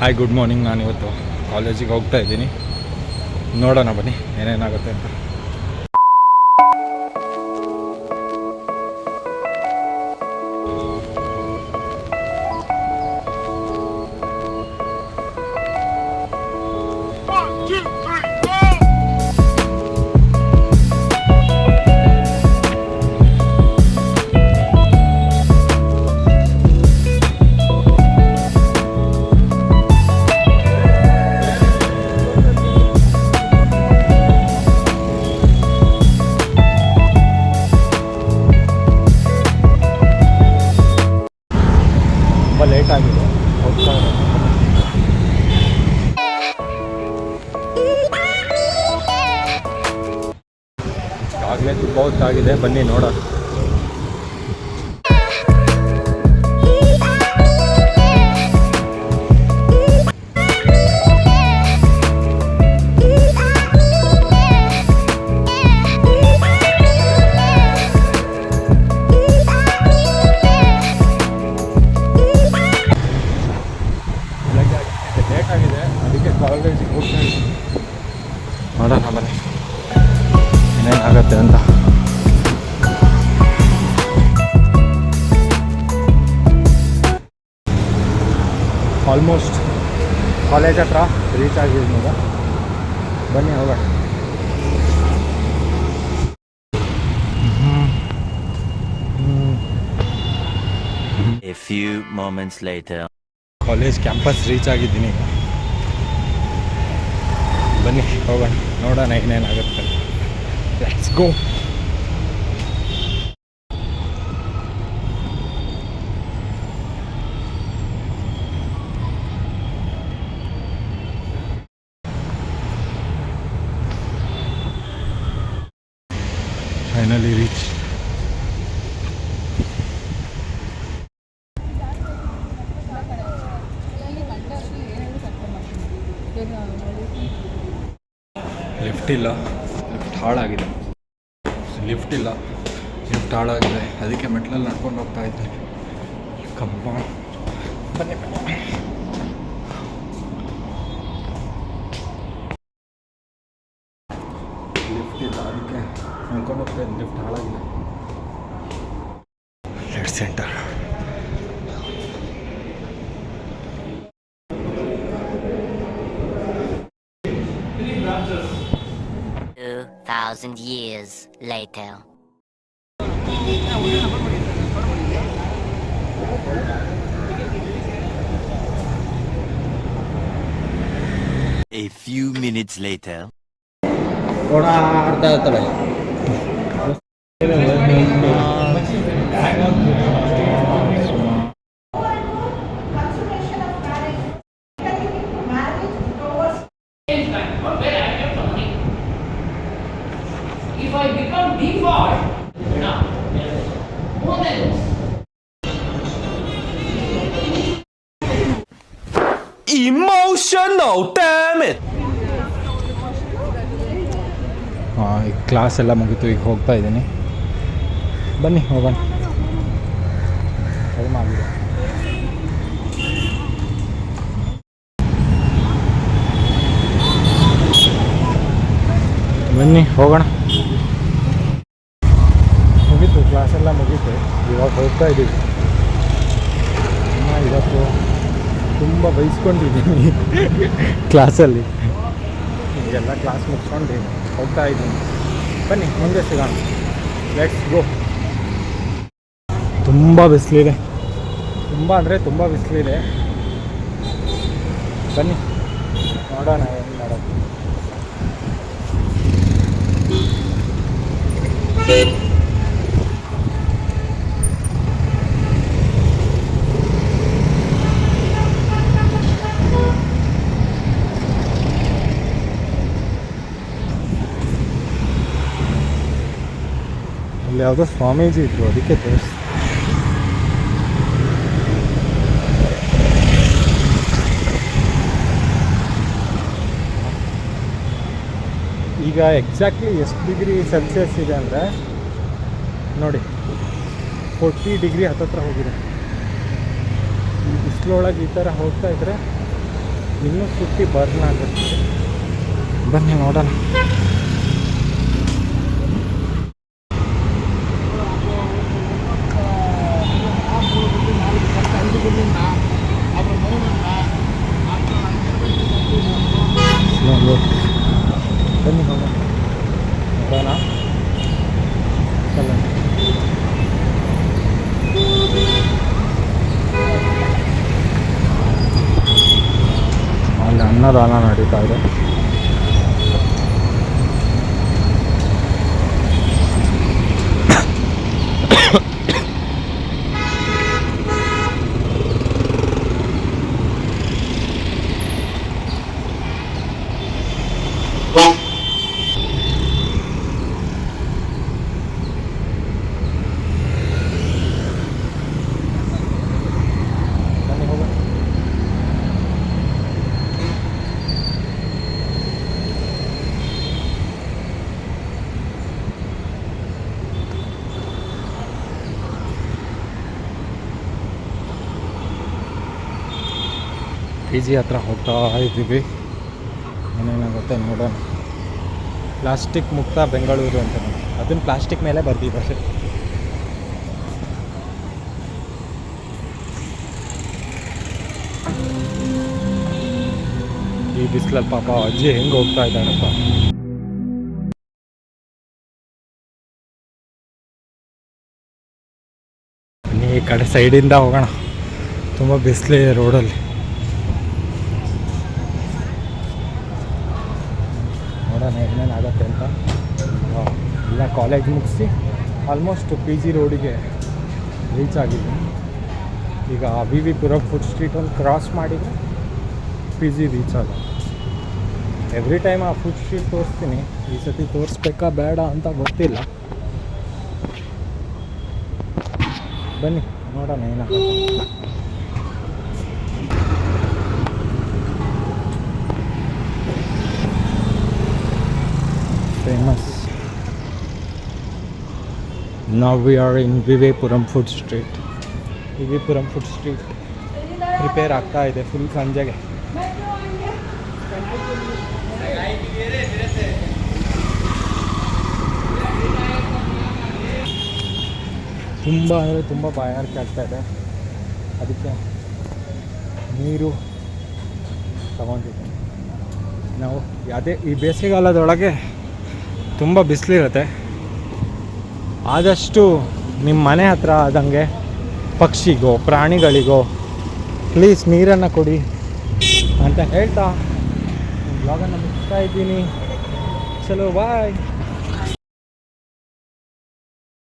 Hi good morning. ನಾನಿವತ್ತು ಕಾಲೇಜಿಗೆ ಹೋಗ್ತಾ ಇದ್ದೀನಿ. ನೋಡೋಣ ಬನ್ನಿ ಏನೇನಾಗುತ್ತೆ ಅಂತ. ಲೇಟ್ ಆಗಿದೆ ಹೋಗ್ತಾ ಆಗಲೇ ತುಂಬ ಹೊತ್ತಾಗಿದೆ. ಬನ್ನಿ ನೋಡೋಣ. ಲೇಟ್ ಆಗಿದೆ, ಅದಕ್ಕೆ ಕಾಲೇಜಿಗೆ ಹೋಗ್ತಾ ಇದ್ದೀನಿ. ನೋಡೋಣ ಬನ್ನಿ ಏನೇನಾಗತ್ತೆ ಅಂತ. ಆಲ್ಮೋಸ್ಟ್ ಕಾಲೇಜ್ ಹತ್ರ ರೀಚ್ ಆಗಿದ್ದೀನಿ ಈಗ. ಬನ್ನಿ ಹೋಗೋಣ. A few moments later. College campus reach ಆಗಿದ್ದೀನಿ ಈಗ. ಬನ್ನಿ ಹೋಗೋಣ, ನೋಡೋಣ ಏನೇನಾಗುತ್ತೆ. Let's go. Finally reach. Lift ಇಲ್ಲ, ಲಿಫ್ಟ್ ಹಾಳಾಗಿದೆ. ಅದಕ್ಕೆ ಮೆಟ್ಲಲ್ಲಿ ನಡ್ಕೊಂಡು ಹೋಗ್ತಾ ಇದ್ದೀನಿ. ಕಮ್ಮ ಬನ್ನಿ ಬನ್ನಿ. ಲಿಫ್ಟ್ ಇಲ್ಲ, ಅದಕ್ಕೆ ನಡ್ಕೊಂಡು ಹೋಗ್ತಾ ಇದ್ದೀನಿ. ಲಿಫ್ಟ್ ಹಾಳಾಗಿದೆ. Let centre. Years later. A few minutes later. थोड़ा अर्धा होता है. If I become default, more than Emotional, damn it. ಈ ಕ್ಲಾಸ್ ಎಲ್ಲ ಮುಗೀತು, ಈಗ ಹೋಗ್ತಾ ಇದ್ದೀನಿ. ಬನ್ನಿ ಹೋಗೋಣ. ಟೈಮ್ ಆಗಿದೆ. ಬನ್ನಿ ಹೋಗೋಣ. ಮುಗೀತು, ಕ್ಲಾಸೆಲ್ಲ ಮುಗೀತು. ಇವಾಗ ಹೋಗ್ತಾ ಇದ್ದೀವಿ. ಇವತ್ತು ತುಂಬ ಬೈಸ್ಕೊಂಡಿದ್ದೀನಿ ಕ್ಲಾಸಲ್ಲಿ. ಈಗೆಲ್ಲ ಕ್ಲಾಸ್ ಮುಗಿಸ್ಕೊಂಡು ಹೋಗ್ತಾ ಇದ್ದೀನಿ. ಬನ್ನಿ ಮುಂದೆ ಸಿಗೋಣ. Let's go. ತುಂಬ ಬಿಸಿಲಿದೆ, ತುಂಬ ಅಂದರೆ ತುಂಬ ಬಿಸಿಲಿದೆ. ಬನ್ನಿ ನೋಡೋಣ ಏನು ಮಾಡೋದು. ಅಲ್ಲಿ ಯಾವುದೋ ಸ್ವಾಮೀಜಿ ಇದ್ರು, ಅದಕ್ಕೆ ತೋರಿಸ್ತು. ಈಗ ಎಕ್ಸಾಕ್ಟ್ಲಿ ಎಷ್ಟು ಡಿಗ್ರಿ ಸೆಲ್ಸಿಯಸ್ ಇದೆ ಅಂದರೆ ನೋಡಿ, 40 ಡಿಗ್ರಿ ಹತ್ತತ್ರ ಹೋಗಿದೆ. ಈ ಬಿಸಿಲೊಳಗೆ ಈ ಥರ ಹೋಗ್ತಾ ಇದ್ದರೆ ಇನ್ನೂ ಸುತ್ತಿ ಬರ್ನ್ ಆಗುತ್ತೆ. ಬನ್ನಿ ನೋಡೋಣ. ಬನ್ನಿ ಹೋಗೋಣ. ನೋಡೋಣ. ಅಲ್ಲಿ ಅನ್ನದಾನ ನಡೀತಾ ಇದೆ. ಪಿ ಜಿ ಹತ್ರ ಹೋಗ್ತಾ ಇದ್ದೀವಿ. ಏನೇನಾಗುತ್ತೆ ನೋಡೋಣ. ಪ್ಲಾಸ್ಟಿಕ್ ಮುಕ್ತ ಬೆಂಗಳೂರು ಅಂತ ನೋಡಿ, ಅದನ್ನು ಪ್ಲಾಸ್ಟಿಕ್ ಮೇಲೆ ಬರ್ದಿದ್ದಾರೆ. ಈ ಬಿಸಿಲಲ್ಲಿ ಪಾಪ ಅಜ್ಜಿ ಹೆಂಗೆ ಹೋಗ್ತಾ ಇದ್ದಾಳಪ್ಪ. ಈ ಕಡೆ ಸೈಡಿಂದ ಹೋಗೋಣ. ತುಂಬ ಬಿಸಿಲಿದೆ ರೋಡಲ್ಲಿ. ನೋಡೋಣ ಏನೇನಾಗತ್ತೆ ಅಂತ. ಇಲ್ಲ ಕಾಲೇಜ್ ಮುಗಿಸಿ ಆಲ್ಮೋಸ್ಟ್ ಪಿ ಜಿ ರೋಡಿಗೆ ರೀಚ್ ಆಗಿದ್ದೀನಿ. ಈಗ V V Puram food street ಒಂದು ಕ್ರಾಸ್ ಮಾಡಿದರೆ ಪಿ ಜಿ ರೀಚ್ ಆಗ. ಎವ್ರಿ ಟೈಮ್ ಆ ಫುಡ್ ಸ್ಟ್ರೀಟ್ ತೋರಿಸ್ತೀನಿ. ಈ ಸತಿ ತೋರಿಸ್ಬೇಕಾ ಬೇಡ ಅಂತ ಗೊತ್ತಿಲ್ಲ. ಬನ್ನಿ ನೋಡೋಣ ಏನಾಗುತ್ತೆ. Famous. Now we are in Vivepuram Food Street. Vivepuram Food Street prepare ಆಗ್ತಾ ಇದೆ ಫುಲ್ ಸಂಜೆಗೆ. ತುಂಬ ಅಂದರೆ ತುಂಬ ಬಾಯಾರಿಕೆ ಆಗ್ತಾ ಇದೆ. ಅದಕ್ಕೆ ನೀರು ತಗೊಂಡಿದ್ದೀನಿ. ನಾವು ಅದೇ ಈ ಬೇಸಿಗೆಗಾಲದೊಳಗೆ ತುಂಬ ಬಿಸಿಲಿರುತ್ತೆ. ಆದಷ್ಟು ನಿಮ್ಮ ಮನೆ ಹತ್ರ ಆದಂಗೆ ಪಕ್ಷಿಗೋ ಪ್ರಾಣಿಗಳಿಗೋ ಪ್ಲೀಸ್ ನೀರನ್ನು ಕೊಡಿ ಅಂತ ಹೇಳ್ತಾ ಬ್ಲಾಗನ್ನು ಮುಗಿಸ್ತಾ ಇದ್ದೀನಿ. ಚಲೋ ಬಾಯ್.